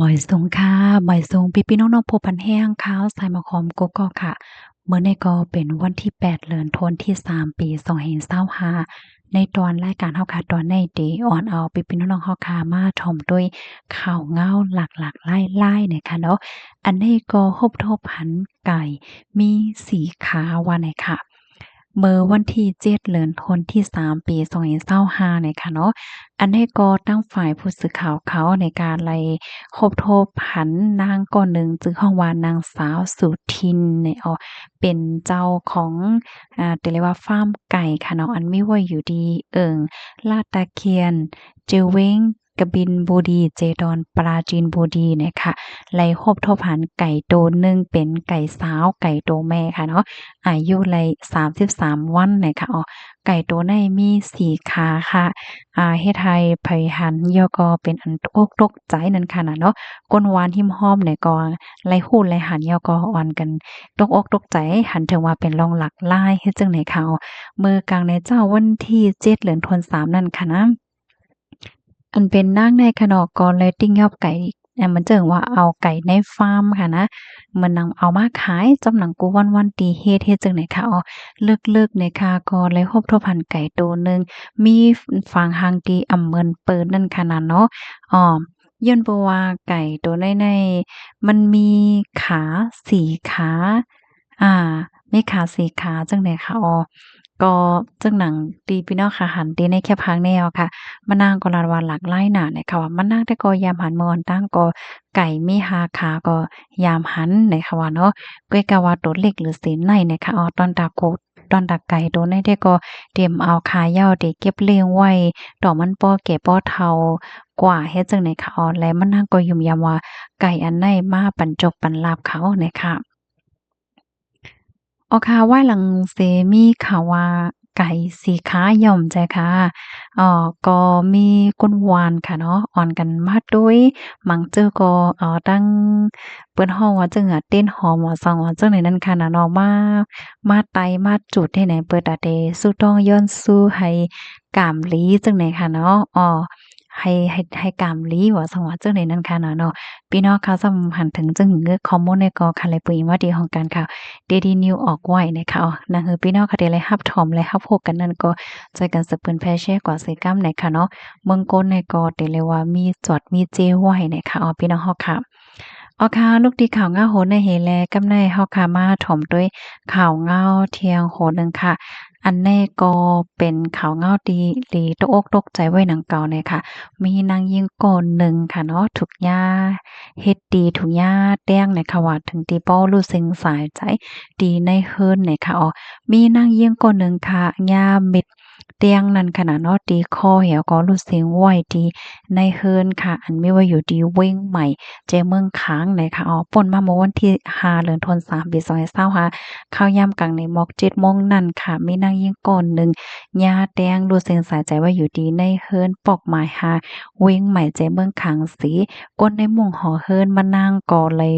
บ่อยสูงค่ะบ่อยสูงพี่ๆน้องๆผู้พันแห้งข้าวสายมะขอมกกอกค่ะเมื่อในก็เป็นวันที่8เดือนธันวาคมที่3ปี2525ในตอนรายการเฮาค่ะตอนในเดย์ออนเอาพี่ๆน้องๆเฮาค่ะมาถ่อมด้วยข่าวเงาหลากๆหลายๆเนี่ยค่ะเนาะอันนี้ก็ฮบทบหันไก่มีสีขาว่าไหนค่ะเมื่อวันที่7เดือนธันวาคมที่3ปี2525เนี่ยค่ะเนาะอันนี้ก็ตั้งฝ่ายผู้สื่อข่าวเขาในการไล่ คบโทบหันนางก่อนหนึ่งจึงฮ้องว่านางสาวสุทินเนี่ยเป็นเจ้าของติเรียกว่าฟาร์มไก่ค่ะเนาะอันมีไว้อยู่ดีลาดตะเคียนเจเว้งกบินบุรีเจดอนปราจีนบุรีเนี่ยค่ะไล่คบทบหันไก่โตหนึ่งเป็นไก่สาวไก่โตแม่ค่ะเนาะอายุไล่33วันเนี่ยค่ะไก่โตในมี4ขาค่ะเฮ็ดให้ไผหันย่อก็เป็นอันตกอกตกใจนั่นค่ะน่ะเนาะ ก้นหวานหิ้มห้อมเนี่ยก็ไล่คูนไล่หันยอก็อ่อนกันตกอกตกใจหันถึงว่าเป็นรองหลักหลายเฮ็ดจั่งใดเขามื้อกลางในเจ้าวันที่7เดือนธันวาคมนั่นค่ะนะอันเป็นนางในขนอกกอเลยติ้งยอบไก่มันเจิงว่าเอาไก่ในฟาร์มค่ะนะมันนำเอามาขายจำหนังกูวันๆตีเฮ็ดจั่งใดคะเลิกๆเนี่ยค่ะก็เลยครบถ้วนพันไก่โตหนึ่งมีฝางหางตีอำเมินเปิดนั่นค่ะนะเนาะอ้อ ย้อนบ่ว่าไก่ตัวน้อยๆมันมีขา4ขาอ่ามีขา4ขาจั่งใดคะก็จั่งหนังตีพี่น้องขาหันตีในแคบหางแนวค่ะมะนางก็ลาดว่าหลากหลายหน้าเนี่ยค่ะว่ามะนางแต่ก็ยามหันม่อนตั้งก็ไก่มี5ขาก็ยามหันเนี่ยค่ะว่าเนาะก้อยกะว่าตัวเล็กหรือสีในเนี่ยค่ะตอนตาโกตอนตาไก่ตัวน้อยแต่ก็เตรียมเอาขายาวที่เก็บเลี้ยงไว้ดอกมันป้อแก่ป้อเฒ่า กว่าเฮ็ดจั่งใดคะและมันนางก็ยุ่มยามว่าไก่อันใดมาปันจกปันลาบเขาเนี่ยค่ะค่ะว่าหลังเสมีข่าวว่าไก่สีขาย่อมใจค่ะก็มีก้นหวานค่ะเนาะอ่อนกันมาด้วยมังเจอก็ตั้งเปิ้นฮ้องว่าจั่งเต้นหอมว่าซังว่าจั่งใดนั้นค่ะน่ะเนาะมาไตมาจุดที่ไหนเปิดอะเดสู้ต้องย้อนสู้ให้กามหลีจั่งใดค่ะเนาะให้กามหลีว่าซังว่าจั่งใดนั้นค่ะน่ะเนาะพี่น้องคะสำหั้นถึงจึงเงื้อข้อมูลในก็ค่ะเลยปุ้ยว่าดีของการค่ะ Daily News ออกไว้นะคะนั่นคือพี่น้องค่ะที่ได้รับชมและรับพบกันนั่นก็ช่วยกันสืบเพิ่นแพร่แชร์กว่าใส่กำนะคะเนาะเมืองก้นเนี่ยก็ได้เลยว่ามีจอดมีเจไว้นะคะพี่น้องเฮาค่ะค่ะลูกดีข่าวเงาโหนในเฮแลกำในเฮาค่ะมาถ่อมด้วยข่าวเงาเที่ยงโหนหนึ่งค่ะอันแน่ก็เป็นข่าวเงาดีหลีตกอกตกใจไว้หนังเก่าเนี่ยค่ะมีนางยิงคนหนึ่งค่ะเนาะถูกย่าเฮ็ดดีถูกย่าแต้งเนี่ยค่ะว่าถึงตีป้อรู้สึงสายใจ ดีในเฮิรนเนี่ยค่ะมีนางเยียงคนหนึ่งค่ะย่าเม็ดเตียงนั้นขนาดเนาะตีคอเหี่ยวก็รู้สึกไหวดีในเฮิรนค่ะอันไม่ว่าอยู่ดีเว้งใหม่ใจเมืองค้างเนี่ยค่ะป่นมาเมื่อวันที่5เดือนธันวาคมปี2025เข้ายามกลางในหมอก7โมงนั่นค่ะมีนางเยียงก่อนหนึ่งย่าแดงรู้สึกสายใจว่าอยู่ดีในเฮิรนปอกหมายหาเว้งใหม่ใจเมืองค้างสีก้นในหมู่หอเฮิรนมานั่งก็เลย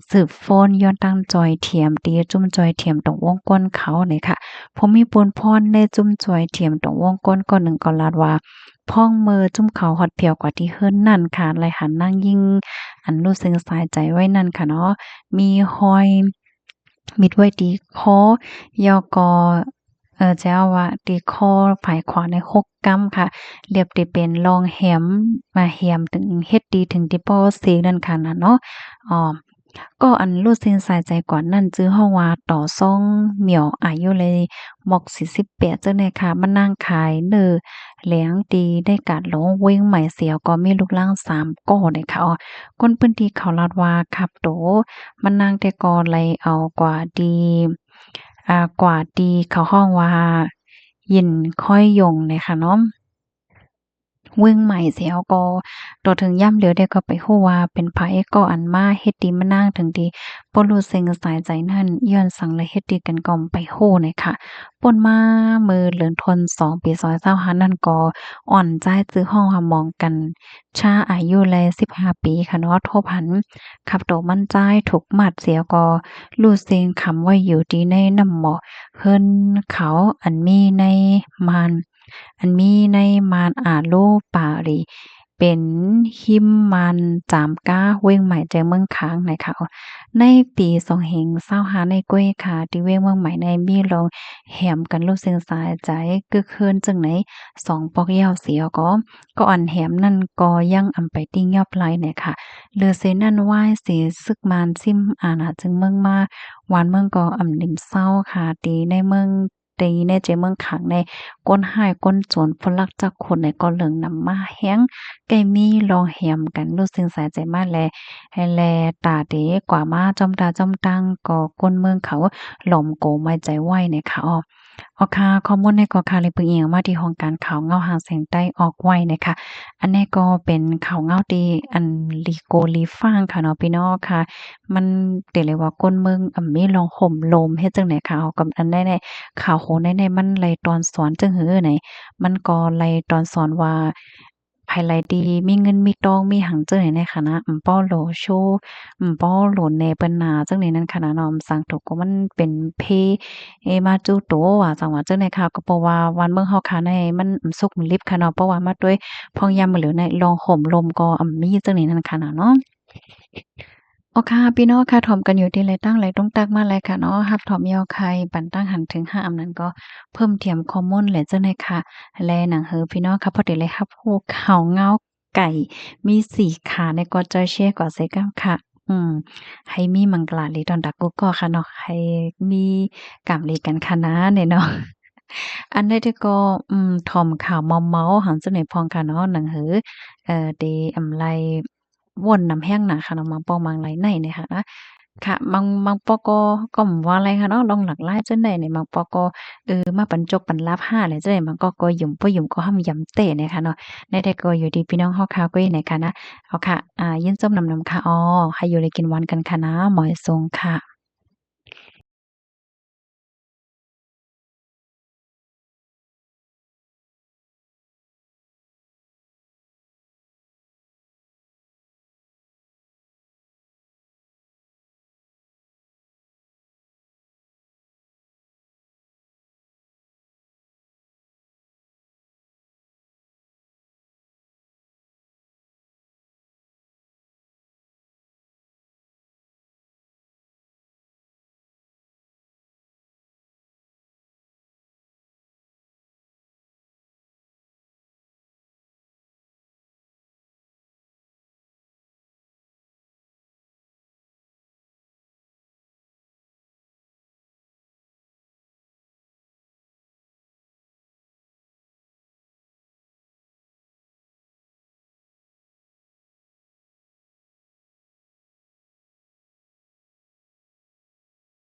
สืบฟ้นย้อนตั้งจอยเทียมตีจุ้มจอยเทียมตรงวงก้นเขาเนี่ยค่ะผมมีปนพรในจุ้มจอยเทียมตรงวงก้นก็หนึ่งก็ลาดว่าพ้องมือจุ้มเขาฮอดเพียวกว่าที่เฮิรนนั่นค่ะเลยหันนั่งยิ่งอันรู้สึกสายใจไว้นั่นค่ะเนาะมีห้อยมิดไว้ตีคอยอก็จะเอาว่าตีคอผายขวาใน6กำค่ะเรียบติเป็นรองแหมมาแหมถึงเฮ็ดดีถึงที่ป้อเสกนั่นค่ะน่ะเนาะอ้อ ก็อันรู้สินสายใจก่อนนั่นจื้อฮ้องว่าต่อซ่องเหมียวอายุเลยหมอก48จังได๋ค่ะมานั่งขายเน้อแหลงตีได้การหลงเว้งใหม่เสียวก็มีลูกหล้าง3ก้อได้ค่ะคนพื้นที่เขาลาดว่าครับโตมานั่งแต่ก่อเลยเอากว่าดีกว่าดีเขาฮ้องว่ายินค่อยยงเนี่ยค่ะเนาะ เวิ่งใหม่เสียวก็ต่อถึงย่ำเหลียวได้ก็ไปฮู้ว่าเป็นไผก็อันมาเฮ็ดดีมานางถึงดีบ่รู้สึงสายใจนั้นย้อนสังเลยเฮ็ดดีกันก่อมไปฮู้เนี่ยค่ะป่นมามื้อเดือนธันวาคมปี2025นั่นก็อ่อนใจจื้อฮ้องว่ามองกันชาอายุแล15ปีค่ะเนาะโทพันขับโตมั่นใจถูกมัดเสียก็รู้สึงคำว่าอยู่ดีในน้ำหมอกเฮิ่นเขาอันมีในมาน อันมีในมานอาโลปาริ เป็นหิมมันจามก้าเว้งใหม่ใจเมืองค้างไหนค่ะในปี2525ในก้วยค่ะที่เว้งเมืองใหม่ในมีลองแหมกันรู้สึกสายใจกึกคืนจึงไหน2ปอกยาวเสียก็อันแหมนั่นก็ยังอำไปติ้งยอบไหลเนี่ยค่ะเหลือเสนั่นไหว้เสียซึกมานซิมอาณาจึงเมืองมาหวานเมืองก็อำลิมเศร้าค่ะตีในเมืองตีในใจเมืองขังในก้นหายก้นโจรพลักจักคนในก็เหลืองนำมาแห้งไก่มีลองแหมกันรู้สึกสายใจมาแลให้แลตาเดกว่ามาจอมตาจอมตังก็ก้นเมืองเขาหล่อมโกไม่ใจไหวเนี่ยค่ะค่ะข้อมูลในก็ค่ะเลยเพิ่งเอียงมาที่ห้องการข่าวเงาหางแสงใต้ออกไว้นะคะอันนี้ก็เป็นข่าวเงาที่อันลีโกลีฟังค่ะเนาะพี่น้องค่ะมันเรียกเลยว่าก้นเมืองมีลองห่มโลมเฮ็ดจังได๋ค่ะเอากับอันได้ข่าวโหนมันไล่ตอนสอนจังหือไหนมันก็ไล่ตอนสอนว่าภายไลดีมีเงินมีทองมีหังจังไหนในคณะป้อโหลโชป้อโหลแหนเปิ้นหนาจังได๋นั้นค่ะนะเนาะสังถูกก็มันเป็นเพมาจูโตว่าจังว่าจังได๋ค่ะก็เพราะว่าวันเมืองเฮาค่ะในมันสุกมันลิบค่ะเนาะเพราะว่ามาด้วยพองยามมื้อเหลือในลองห่มลมก็มีจังได๋นั้นค่ะนะเนาะ ค่ะพี่น้องค่ะถ่อมกันอยู่ที่ไรตั้งไรต้องตักมาเลยค่ะเนาะรับถ่อมยอไข่ปันตั้งหันถึง5อำนั้นก็เพิ่มเทียมข้อมูลแหละเจ้าหน่อยค่ะแลหนังเฮอพี่น้องค่ะพอดีเลยครับผู้เขาเงาไก่มี4ขาในก็จะเช่กว่าใส่กัมค่ะอืมให้มีมังกลาลีตอนดักกุก็ค่ะเนาะให้มีกำลีกันค่ะนะเนี่ยเนาะอันใดที่ก็ถ่อมข่าวเมาๆหันเจ้าหน่อยพองค่ะเนาะหนังหือเดอำไลว่นน้ำแห้งหนาค่ะเนาะมังปอมังไหลในเนี่ยค่ะนะค่ะมังปอก็บ่ว่าอะไรค่ะเนาะลองหลากหลายจังได๋เนี่ยมังปอก็มาบรรจบบรรลับ5เลยจังได๋มันก็หยุ่มบ่หยุ่มก็ห้ำยำเต้เนี่ยค่ะเนาะในแต่ก็อยู่ดีพี่น้องเฮาค่ะก็อยู่ไหนค่ะนะเอาค่ะยินส้มนำๆค่ะให้อยู่เลยกินหวานกันค่ะนะหมอยทรงค่ะ